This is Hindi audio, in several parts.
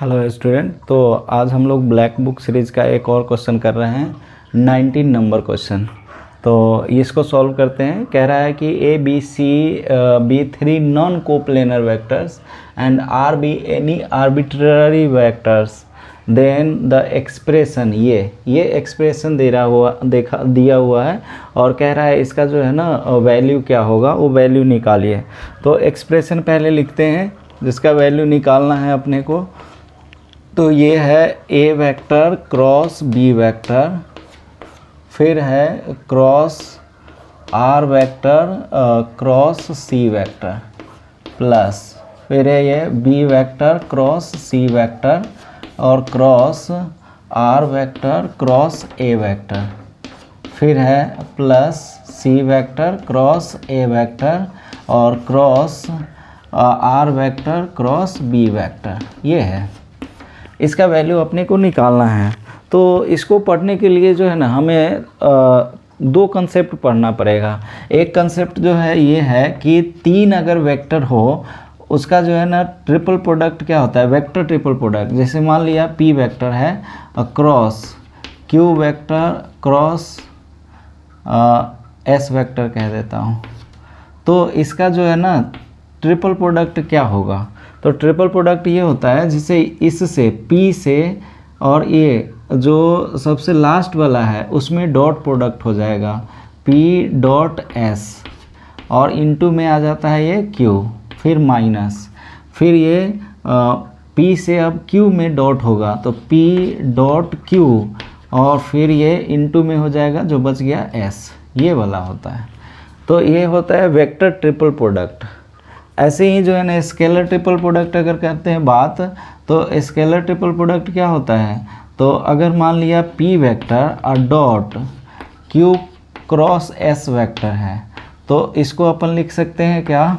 Hello student. तो आज हम लोग ब्लैक बुक सीरीज़ का एक और क्वेश्चन कर रहे हैं, 19 नंबर क्वेश्चन। तो इसको सॉल्व करते हैं। कह रहा है कि A B C be three non coplanar vectors and R be any arbitrary vectors, then the expression ये एक्सप्रेशन दिया हुआ है और कह रहा है इसका जो है ना वैल्यू क्या होगा, वो वैल्यू निकालिए। तो एक्सप्रेशन पहले लिखते हैं जिसका वैल्यू निकालना है अपने को। तो ये है A vector cross B vector, फिर है cross R vector cross C vector, plus फिर है ये B vector cross C vector और cross R vector cross A vector, फिर है plus C vector cross A vector और cross R vector cross B vector. ये है, इसका वैल्यू अपने को निकालना है। तो इसको पढ़ने के लिए जो है ना हमें दो कंसेप्ट पढ़ना पड़ेगा। एक कंसेप्ट जो है ये है कि तीन अगर वेक्टर हो उसका जो है ना ट्रिपल प्रोडक्ट क्या होता है, वेक्टर ट्रिपल प्रोडक्ट। जैसे मान लिया पी वेक्टर है cross Q vector cross S vector कह देता हूँ, तो इसका जो है ना ट्रिपल प्रोडक्ट क्या होगा। तो ट्रिपल प्रोडक्ट ये होता है जिसे इससे P से और ये जो सबसे लास्ट वाला है उसमें डॉट प्रोडक्ट हो जाएगा P डॉट S और इनटू में आ जाता है ये Q, फिर माइनस, फिर ये P से अब Q में डॉट होगा तो P डॉट Q और फिर ये इनटू में हो जाएगा जो बच गया S, ये वाला होता है। तो ये होता है वेक्टर ट्रिपल प्रोडक्ट। ऐसे ही जो है ना स्केलर ट्रिपल प्रोडक्ट अगर करते हैं बात, तो स्केलर ट्रिपल प्रोडक्ट क्या होता है। तो अगर मान लिया P वेक्टर और dot Q cross S vector है तो इसको अपन लिख सकते हैं क्या,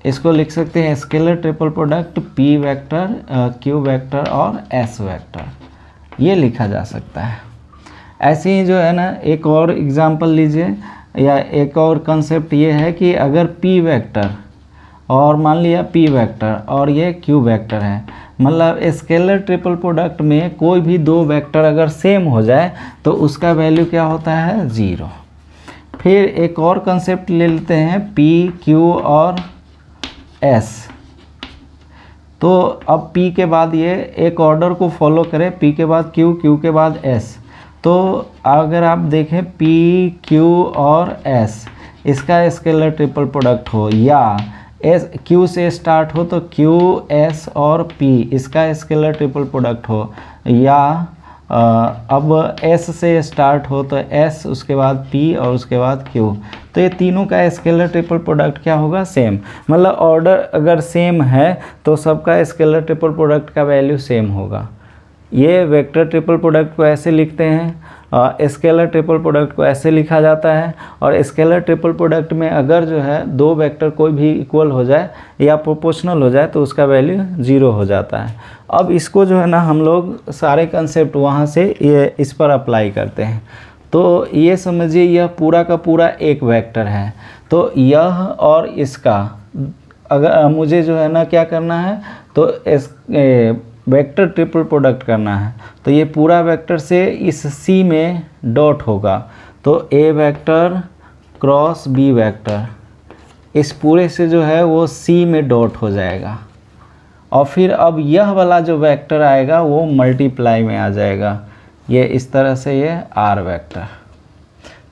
इसको लिख सकते हैं scalar triple product P vector Q vector और S वेक्टर, ये लिखा जा सकता है। ऐसे ही जो है ना एक और एग्जांपल लीजिए, या एक और कंसेप्ट ये है कि अगर P वेक्टर और मान लिया P वेक्टर और ये Q वेक्टर है, मतलब स्केलर ट्रिपल प्रोडक्ट में कोई भी दो वेक्टर अगर सेम हो जाए तो उसका वैल्यू क्या होता है, 0। फिर एक और कंसेप्ट ले लेते हैं P Q और S। तो अब P के बाद ये एक ऑर्डर को फॉलो करें, P के बाद Q, Q के बाद S। तो अगर आप देखें P Q और S इसका स्केलर ट्रिपल प्रोडक्ट हो, या एस क्यू से स्टार्ट हो तो क्यू एस और पी इसका स्केलर ट्रिपल प्रोडक्ट हो, या अब एस से स्टार्ट हो तो एस उसके बाद पी और उसके बाद क्यू, तो ये तीनों का स्केलर ट्रिपल प्रोडक्ट क्या होगा, सेम। मतलब ऑर्डर अगर सेम है तो सबका स्केलर ट्रिपल प्रोडक्ट का वैल्यू सेम होगा। ये वेक्टर ट्रिपल प्रोडक्ट को ऐसे लिखते हैं, स्केलर ट्रिपल प्रोडक्ट को ऐसे लिखा जाता है। और स्केलर ट्रिपल प्रोडक्ट में अगर जो है दो वेक्टर कोई भी इक्वल हो जाए या प्रोपोर्शनल हो जाए तो उसका वैल्यू 0 हो जाता है। अब इसको जो है ना हम लोग सारे कंसेप्ट वहाँ से ये इस पर अप्लाई करते हैं। तो ये समझिए यह पूरा का पूरा एक वेक्टर है, तो यह और इसका अगर मुझे जो है ना क्या करना है, तो वेक्टर ट्रिपल प्रोडक्ट करना है। तो ये पूरा वेक्टर से इस C में डॉट होगा, तो A vector cross B vector इस पूरे से जो है वो C में डॉट हो जाएगा। और फिर अब यह वाला जो वेक्टर आएगा वो मल्टीप्लाई में आ जाएगा, ये इस तरह से ये R वेक्टर,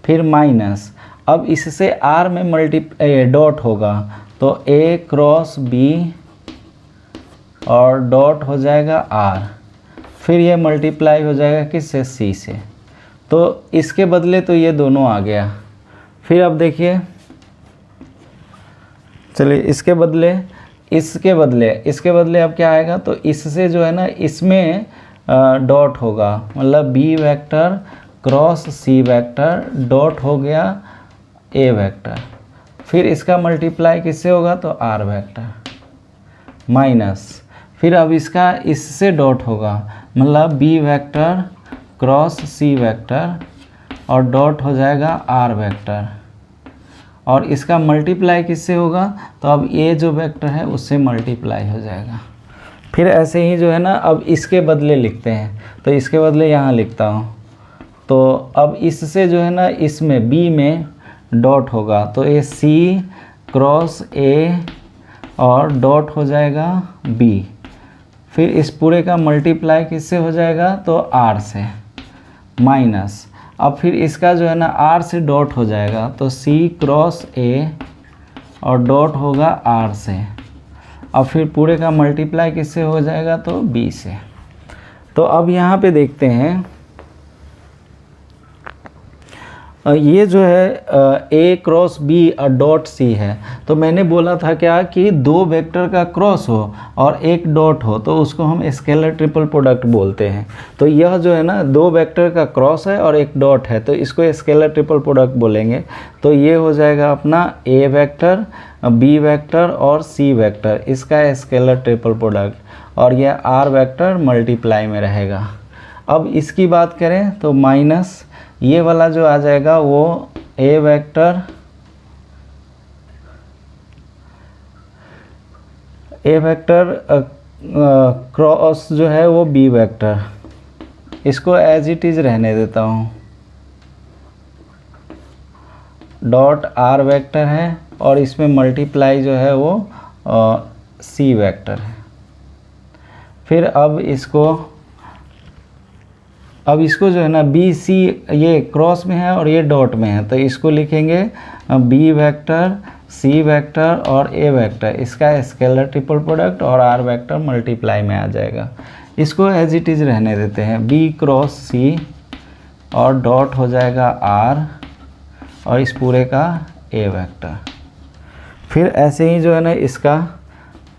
फिर माइनस, अब इससे R में डॉट होगा तो A क्रॉस B और डॉट हो जाएगा R, फिर ये मल्टीप्लाई हो जाएगा किससे, C से। तो इसके बदले तो ये दोनों आ गया। फिर अब देखिए, चलिए इसके बदले अब क्या आएगा, तो इससे जो है ना इसमें डॉट होगा, मतलब B vector cross C vector dot हो गया A वेक्टर, फिर इसका मल्टीप्लाई किससे होगा, तो R वेक्टर माइनस, फिर अब इसका इससे डॉट होगा, मतलब B vector cross C vector और डॉट हो जाएगा R वेक्टर, और इसका मल्टीप्लाई किससे होगा, तो अब ये जो वेक्टर है उससे मल्टीप्लाई हो जाएगा। फिर ऐसे ही जो है ना अब इसके बदले लिखते हैं, तो इसके बदले यहाँ लिखता हूँ। तो अब इससे जो है ना इसमें बी में डॉट होगा, तो ये सी क्रॉस ए और डॉट हो जाएगा बी। फिर इस पूरे का मल्टीप्लाई किससे हो जाएगा, तो आर से, माइनस, अब फिर इसका जो है ना आर से डॉट हो जाएगा, तो सी क्रॉस ए और डॉट होगा आर से। अब फिर पूरे का मल्टीप्लाई किससे हो जाएगा, तो बी से। तो अब यहाँ पे देखते हैं ये जो है ए क्रॉस बी और डॉट सी है, तो मैंने बोला था क्या कि दो वेक्टर का क्रॉस हो और एक डॉट हो तो उसको हम स्केलर ट्रिपल प्रोडक्ट बोलते हैं। तो यह जो है ना दो वेक्टर का क्रॉस है और एक डॉट है, तो इसको स्केलर ट्रिपल प्रोडक्ट बोलेंगे। तो ये हो जाएगा अपना ए वेक्टर, बी वेक्टर और सी वेक्टर, इसका स्केलर ट्रिपल प्रोडक्ट, और यह आर वेक्टर मल्टीप्लाई में रहेगा। अब इसकी बात करें तो माइनस ये वाला जो आ जाएगा वो ए वेक्टर, क्रॉस जो है वो बी वेक्टर, इसको एज इट इज़ रहने देता हूँ। डॉट आर वेक्टर है और इसमें मल्टीप्लाई जो है वो सी वेक्टर है। फिर अब इसको जो है ना बी सी ये क्रॉस में है और ये डॉट में है, तो इसको लिखेंगे बी वेक्टर, सी वेक्टर और ए वेक्टर, इसका स्केलर ट्रिपल प्रोडक्ट, और आर वेक्टर मल्टीप्लाई में आ जाएगा। इसको एज इट इज़ रहने देते हैं, बी क्रॉस सी और डॉट हो जाएगा आर और इस पूरे का ए वेक्टर। फिर ऐसे ही जो है ना इसका,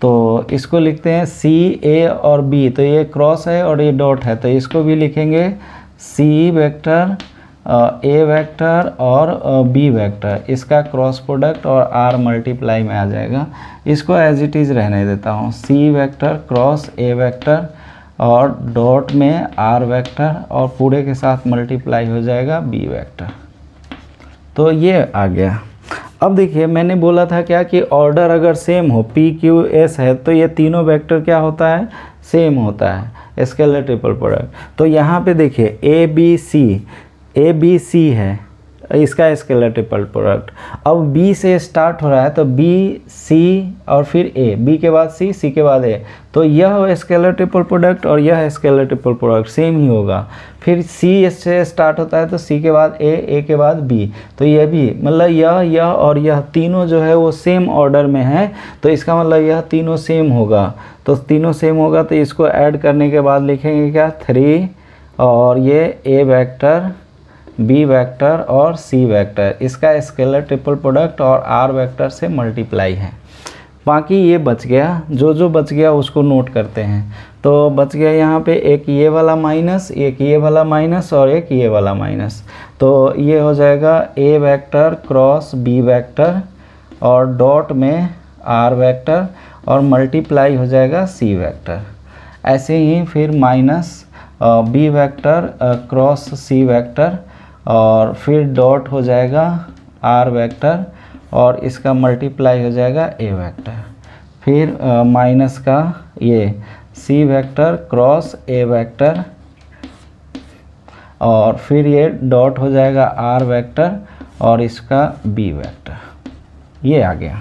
तो इसको लिखते हैं सी ए और बी, तो ये क्रॉस है और ये डॉट है, तो इसको भी लिखेंगे सी वेक्टर, ए वेक्टर और बी वेक्टर, इसका क्रॉस प्रोडक्ट और आर मल्टीप्लाई में आ जाएगा। इसको एज इट इज़ रहने देता हूँ, सी वेक्टर क्रॉस ए वेक्टर और डॉट में आर वेक्टर और पूरे के साथ मल्टीप्लाई हो जाएगा बी वेक्टर। तो ये आ गया। अब देखिए मैंने बोला था क्या कि ऑर्डर अगर सेम हो, पी क्यू एस है, तो ये तीनों वेक्टर क्या होता है, सेम होता है, स्केलर ट्रिपल प्रोडक्ट। तो यहाँ पे देखिए ए बी सी है, इसका स्केलर ट्रिपल प्रोडक्ट। अब बी से स्टार्ट हो रहा है, तो बी सी और फिर ए, बी के बाद सी, सी के बाद ए, तो यह स्केलर ट्रिपल प्रोडक्ट और यह स्केलर ट्रिपल प्रोडक्ट सेम ही होगा। फिर सी से स्टार्ट होता है, तो सी के बाद ए के बाद बी, तो यह भी मतलब यह और यह तीनों जो है वो सेम ऑर्डर में है, तो इसका मतलब यह तीनों सेम होगा। तो तीनों सेम होगा तो इसको ऐड करने के बाद लिखेंगे क्या, 3 और ये ए वेक्टर, बी वेक्टर और सी वेक्टर, इसका स्केलर ट्रिपल प्रोडक्ट और आर वेक्टर से मल्टीप्लाई है। बाकी ये बच गया, जो बच गया उसको नोट करते हैं। तो बच गया यहाँ पे एक ये वाला माइनस, एक ये वाला माइनस और एक ये वाला माइनस, तो ये हो जाएगा ए वेक्टर क्रॉस बी वेक्टर और डॉट में आर वेक्टर और मल्टीप्लाई हो जाएगा सी वेक्टर। ऐसे ही फिर minus B vector cross C vector और फिर डॉट हो जाएगा आर वेक्टर और इसका मल्टीप्लाई हो जाएगा ए वेक्टर। फिर माइनस का ये सी वेक्टर क्रॉस ए वेक्टर और फिर ये डॉट हो जाएगा आर वेक्टर और इसका बी वेक्टर, ये आ गया।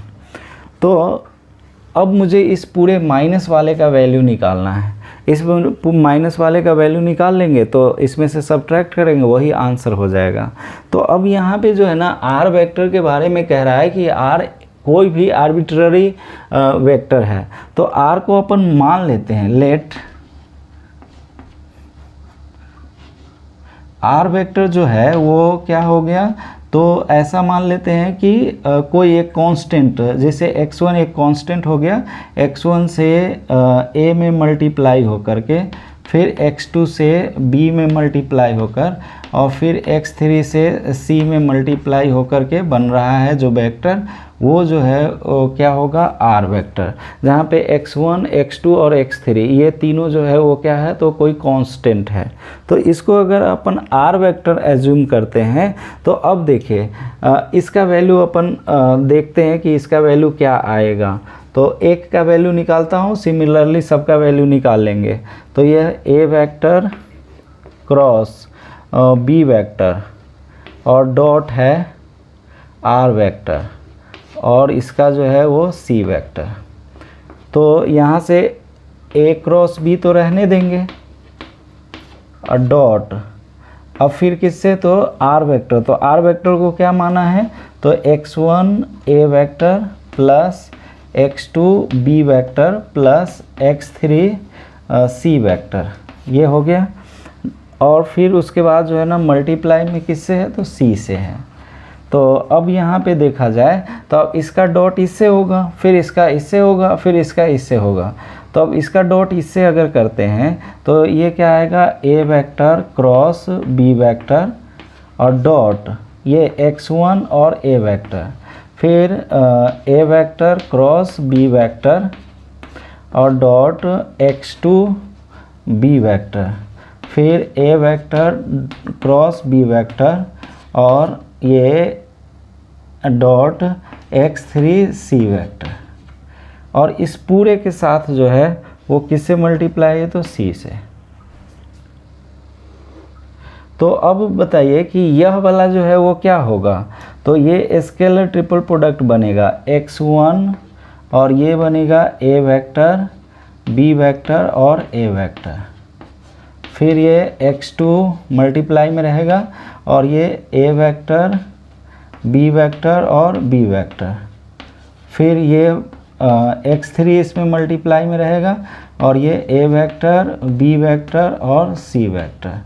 तो अब मुझे इस पूरे माइनस वाले का वैल्यू निकालना है। इस माइनस वाले का वैल्यू निकाल लेंगे तो इसमें से सब्ट्रैक्ट करेंगे, वही आंसर हो जाएगा। तो अब यहाँ पे जो है ना आर वेक्टर के बारे में कह रहा है कि आर कोई भी आर्बिट्ररी वेक्टर है, तो आर को अपन मान लेते हैं, लेट आर वेक्टर जो है वो क्या हो गया, तो ऐसा मान लेते हैं कि कोई एक कांस्टेंट, जैसे x1 एक कांस्टेंट हो गया, x1 से a में मल्टीप्लाई होकर के, फिर x2 से b में मल्टीप्लाई होकर और फिर x3 से c में मल्टीप्लाई होकर के बन रहा है जो वेक्टर, वो जो है वो क्या होगा, आर वेक्टर, जहाँ पे x1, x2 और x3 ये तीनों जो है वो क्या है, तो कोई कांस्टेंट है। तो इसको अगर अपन आर वेक्टर एज्यूम करते हैं तो अब देखिए इसका वैल्यू अपन देखते हैं कि इसका वैल्यू क्या आएगा। तो एक का वैल्यू निकालता हूँ, सिमिलरली सबका वैल्यू निकाल लेंगे। तो यह ए वेक्टर क्रॉस बी वेक्टर और डॉट है आर वेक्टर और इसका जो है वो सी वेक्टर। तो यहाँ से ए क्रॉस बी तो रहने देंगे और डॉट, अब फिर किससे, तो आर वेक्टर। तो आर वेक्टर को क्या माना है, तो x1 A vector plus x2 B vector plus x3 C vector, ये हो गया। और फिर उसके बाद जो है ना मल्टीप्लाई में किससे है, तो सी से है। तो अब यहाँ पे देखा जाए तो अब इसका डॉट इससे होगा, फिर इसका इससे होगा, फिर इसका इससे होगा। तो अब इसका डॉट इससे अगर करते हैं तो ये क्या आएगा, ए वेक्टर क्रॉस बी वेक्टर और डॉट ये x1 और ए वेक्टर, फिर ए वेक्टर क्रॉस बी वेक्टर और डॉट x2 बी वेक्टर, फिर ए वेक्टर क्रॉस बी वेक्टर और ये डॉट x3 सी वेक्टर। और इस पूरे के साथ जो है वो किससे मल्टीप्लाई है, तो सी से। तो अब बताइए कि यह वाला जो है वो क्या होगा, तो ये स्केलर ट्रिपल प्रोडक्ट बनेगा x1 और ये बनेगा ए वेक्टर बी वेक्टर और ए वेक्टर, फिर ये x2 मल्टीप्लाई में रहेगा और ये ए वेक्टर बी वेक्टर और बी वेक्टर, फिर ये x3 इसमें मल्टीप्लाई में रहेगा और ये ए वेक्टर बी वेक्टर और सी वेक्टर,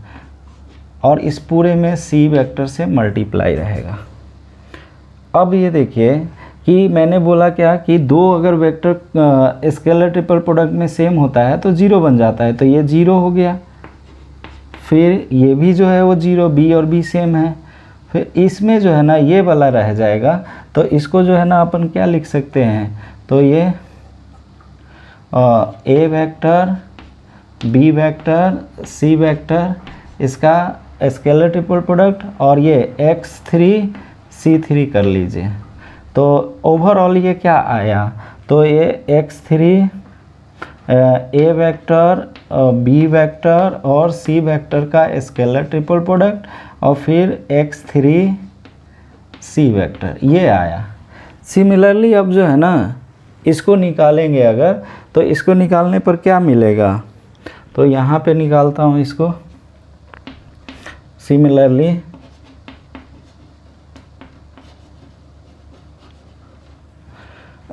और इस पूरे में सी वेक्टर से मल्टीप्लाई रहेगा। अब ये देखिए कि मैंने बोला क्या कि दो अगर वेक्टर स्केलर ट्रिपल प्रोडक्ट में सेम होता है तो जीरो बन जाता है, तो ये जीरो हो गया। फिर ये भी जो है वो जीरो, बी और बी सेम है। फिर इसमें जो है ना ये वाला रह जाएगा, तो इसको जो है ना अपन क्या लिख सकते हैं, तो ये A vector B vector C vector इसका स्केलर ट्रिपल प्रोडक्ट और ये x3 c3 कर लीजिए। तो ओवरऑल ये क्या आया, तो ये x3 ए वेक्टर बी वेक्टर और सी वेक्टर का स्केलर ट्रिपल प्रोडक्ट और फिर x3 सी वेक्टर ये आया। सिमिलरली अब जो है ना इसको निकालेंगे अगर, तो इसको निकालने पर क्या मिलेगा, तो यहाँ पे निकालता हूँ इसको। सिमिलरली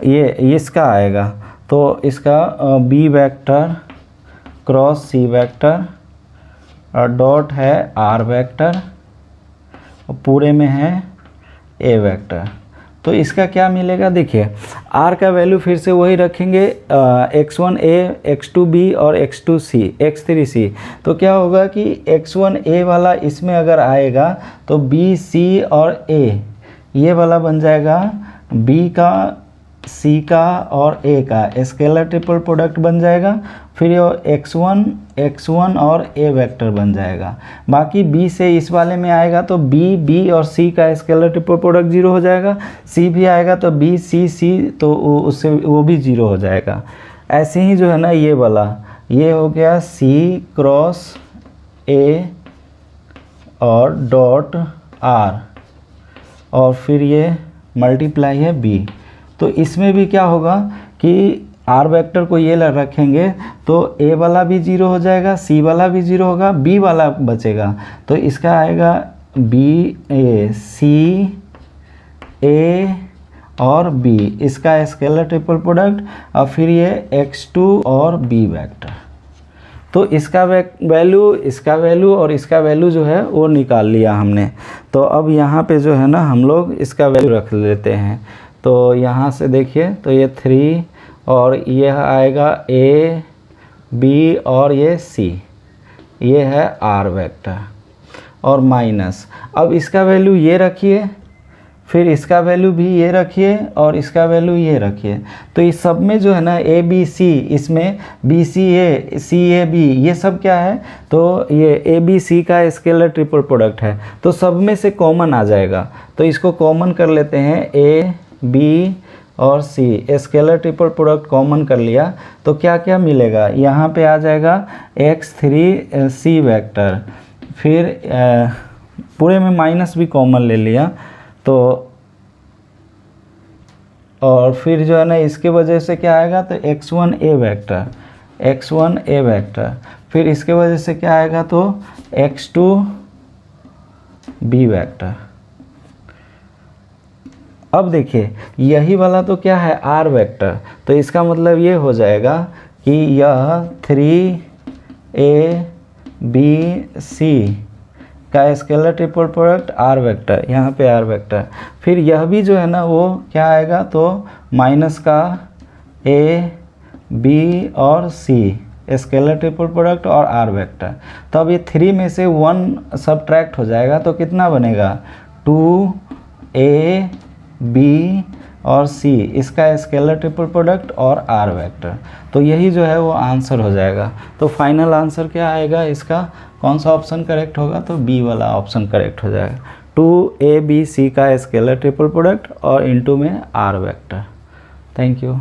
ये इसका आएगा, तो इसका B vector cross C vector और डॉट है आर वेक्टर और पूरे में है ए वेक्टर। तो इसका क्या मिलेगा, देखिए आर का वैल्यू फिर से वही रखेंगे, x1 ए x2 बी और x2 सी x3 सी। तो क्या होगा कि x1 ए वाला इसमें अगर आएगा तो बी सी और ए ये वाला बन जाएगा बी का सी का और ए का स्केलर ट्रिपल प्रोडक्ट बन जाएगा। फिर ये x1 और ए वेक्टर बन जाएगा। बाकी बी से इस वाले में आएगा तो बी और सी का स्केलर ट्रिपल प्रोडक्ट जीरो हो जाएगा। सी भी आएगा तो बी सी तो उससे वो भी जीरो हो जाएगा। ऐसे ही जो है ना ये वाला ये हो गया सी क्रॉस ए और डॉट आर और फिर ये मल्टीप्लाई है बी। तो इसमें भी क्या होगा कि आर वेक्टर को ये रखेंगे तो ए वाला भी जीरो हो जाएगा, सी वाला भी जीरो होगा, बी वाला बचेगा। तो इसका आएगा बी ए सी ए और बी इसका स्केलर ट्रिपल प्रोडक्ट और फिर ये x2 और बी वेक्टर। तो इसका वैल्यू इसका वैल्यू और इसका वैल्यू जो है वो निकाल लिया हमने। तो अब यहाँ पे जो है ना हम लोग इसका वैल्यू रख लेते हैं। तो यहाँ से देखिए तो ये 3 और यह आएगा ए बी और ये सी, ये है आर वेक्टर और माइनस। अब इसका वैल्यू ये रखिए, फिर इसका वैल्यू भी ये रखिए और इसका वैल्यू ये रखिए। तो इस सब में जो है ना ए बी सी, इसमें बी सी ए बी ये सब क्या है, तो ये ए बी सी का स्केलर ट्रिपल प्रोडक्ट है। तो सब में से कॉमन आ जाएगा। तो इसको कॉमन कर लेते हैं, ए बी और सी, स्केलर ट्रिपल प्रोडक्ट कॉमन कर लिया तो क्या क्या मिलेगा, यहाँ पे आ जाएगा x3c वेक्टर, फिर पूरे में माइनस भी कॉमन ले लिया तो, और फिर जो है ना इसके वजह से क्या आएगा तो x1a वेक्टर, x1a वेक्टर, फिर इसके वजह से क्या आएगा तो x2b वेक्टर। अब देखिए यही वाला तो क्या है r वेक्टर, तो इसका मतलब ये हो जाएगा कि यह 3abc का scalar triple product r vector, यहाँ पे r वेक्टर, फिर यह भी जो है ना वो क्या आएगा तो माइनस का a b और c स्केलर ट्रिपल प्रोडक्ट और r वेक्टर। तो अब ये 3 में से 1 सब्ट्रैक्ट हो जाएगा तो कितना बनेगा 2a b और c, इसका स्केलर ट्रिपल प्रोडक्ट और r वेक्टर। तो यही जो है वो आंसर हो जाएगा। तो फाइनल आंसर क्या आएगा इसका, कौन सा ऑप्शन करेक्ट होगा तो बी वाला ऑप्शन करेक्ट हो जाएगा, 2abc का स्केलर ट्रिपल प्रोडक्ट और इनटू में r वेक्टर। Thank you.